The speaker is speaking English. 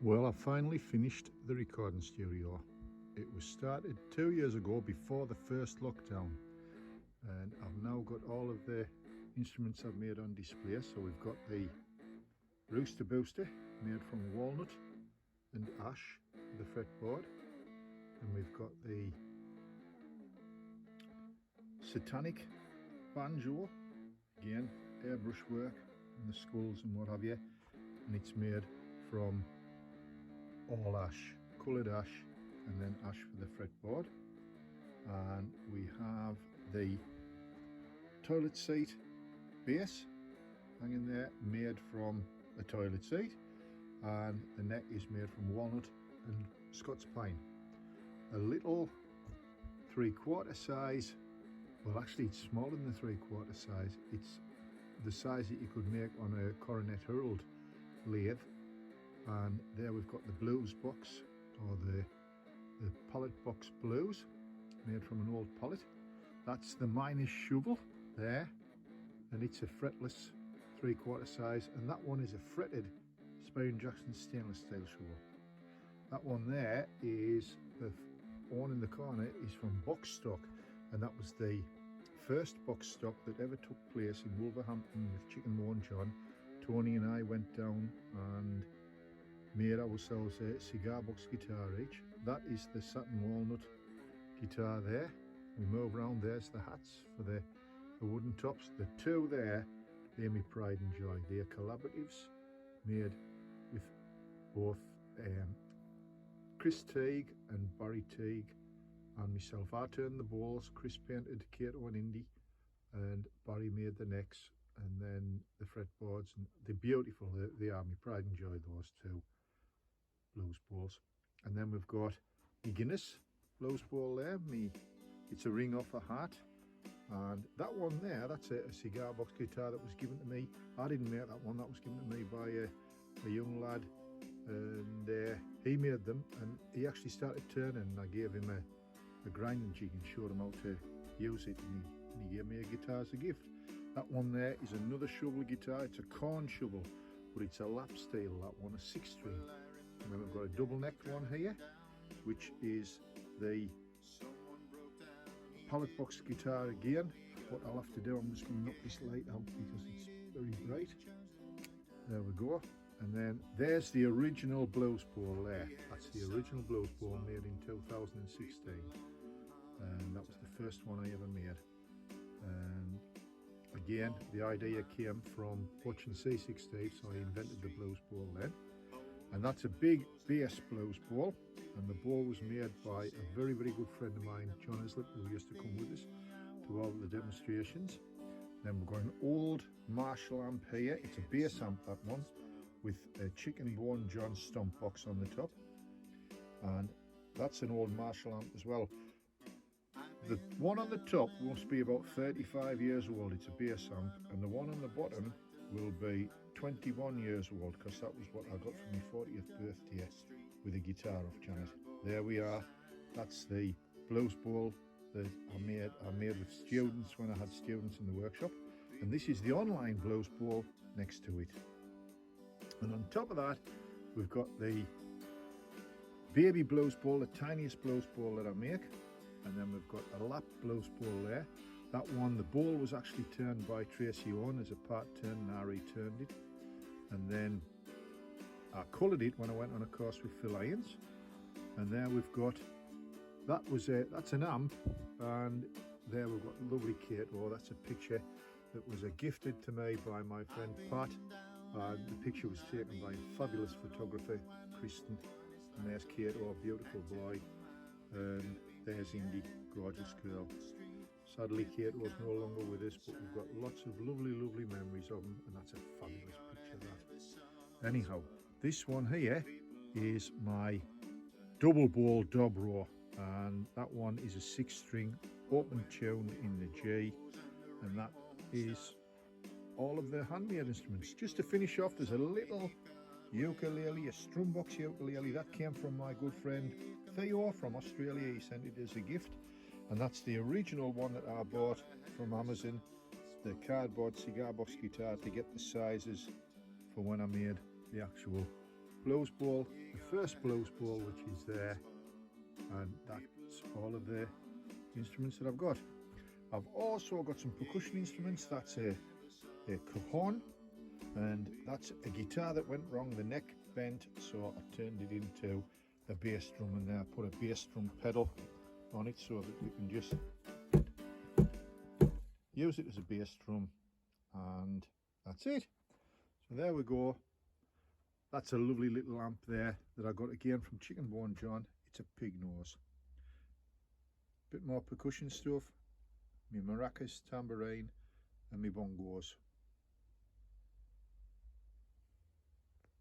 Well, I finally finished the recording studio. It was started 2 years ago before the first lockdown, and I've now got all of the instruments I've made on display. So we've got the Rooster Booster made from walnut and ash for the fretboard, and we've got the Satanic banjo, again airbrush work in the skulls and what have you, and it's made from all ash, coloured ash, and then ash for the fretboard. And we have the toilet seat base hanging there, made from a toilet seat, and the neck is made from walnut and Scots pine. A little 3/4 size, well actually it's smaller than the 3/4 size, it's the size that you could make on a Coronet Herald lathe. And there we've got the blues box, or the pallet box blues, made from an old pallet. That's the miner's shovel there, and it's a fretless 3/4 size, and that one is a fretted Speyer & Jackson stainless steel shovel. That one there is the one in the corner is from box stock, and that was the first box stock that ever took place in Wolverhampton with Chickenbone John. Tony and I went down and made ourselves a cigar box guitar each. That is the satin walnut guitar there. We move around, there's the hats for the wooden tops. The two there, they're my pride and joy. They're collaboratives made with both Chris Teague and Barry Teague and myself. I turned the balls, Chris painted Kato and Indy, and Barry made the necks and then the fretboards, and they're beautiful. They are my pride and joy, those two blues balls. And then we've got the Guinness blues ball there. It's a ring off a hat, and that one there, that's a cigar box guitar that was given to me. I didn't make that one, that was given to me by a young lad, and he made them, and he actually started turning, and I gave him a grinding jig and showed him how to use it, and he gave me a guitar as a gift. That one there is another shovel guitar. It's a corn shovel, but it's a lap steel, that one, a 6-string. And then we've got a double necked one here, which is the pallet box guitar again. What I'll have to do, I'm just going to knock this light out because it's very bright. There we go. And then there's the original blues ball there. That's the original blues ball made in 2016. And that was the first one I ever made. And again, the idea came from watching C16, so I invented the blues ball then. And that's a big bass blues ball, and the ball was made by a very, very good friend of mine, John Islip, who used to come with us to all the demonstrations. Then we've got an old Marshall amp here. It's a bass amp, that one, with a Chickenbone John stomp box on the top, and that's an old Marshall amp as well. The one on the top must be about 35 years old. It's a bass amp, and the one on the bottom will be 21 years old, because that was what I got for my 40th birthday with a guitar off Janet. There we are. That's the blues ball that I made with students when I had students in the workshop, and this is the online blues ball next to it. And on top of that, we've got the baby blues ball, the tiniest blues ball that I make, and then we've got a lap blues ball there. That one, the ball was actually turned by Tracy Owen as a part turn, and I returned it. And then I coloured it when I went on a course with Phil Irons. And there we've got, that's an amp, and there we've got lovely Kato. That's a picture that was gifted to me by my friend Pat. The picture was taken by a fabulous photographer, Kristen. And there's Kato, a beautiful boy. And there's Indy, gorgeous girl. Sadly, Kato's no longer with us, but we've got lots of lovely, lovely memories of him, and that's a fabulous picture, that. Anyhow, this one here is my double ball dobro, and that one is a 6-string open tune in the G, and that is all of the handmade instruments. Just to finish off, there's a little ukulele, a strumbox ukulele that came from my good friend Theo from Australia. He sent it as a gift, and that's the original one that I bought from Amazon, the cardboard cigar box guitar, to get the sizes for when I made the actual blues bowl, the first blues bowl which is there, and that's all of the instruments that I've got. I've also got some percussion instruments. That's a cajon, and that's a guitar that went wrong, the neck bent, so I turned it into a bass drum, and then I put a bass drum pedal on it so that we can just use it as a bass drum, and that's it. So there we go. That's a lovely little amp there that I got again from Chicken Bone John. It's a pig nose. Bit more percussion stuff, my maracas, tambourine and my bongos.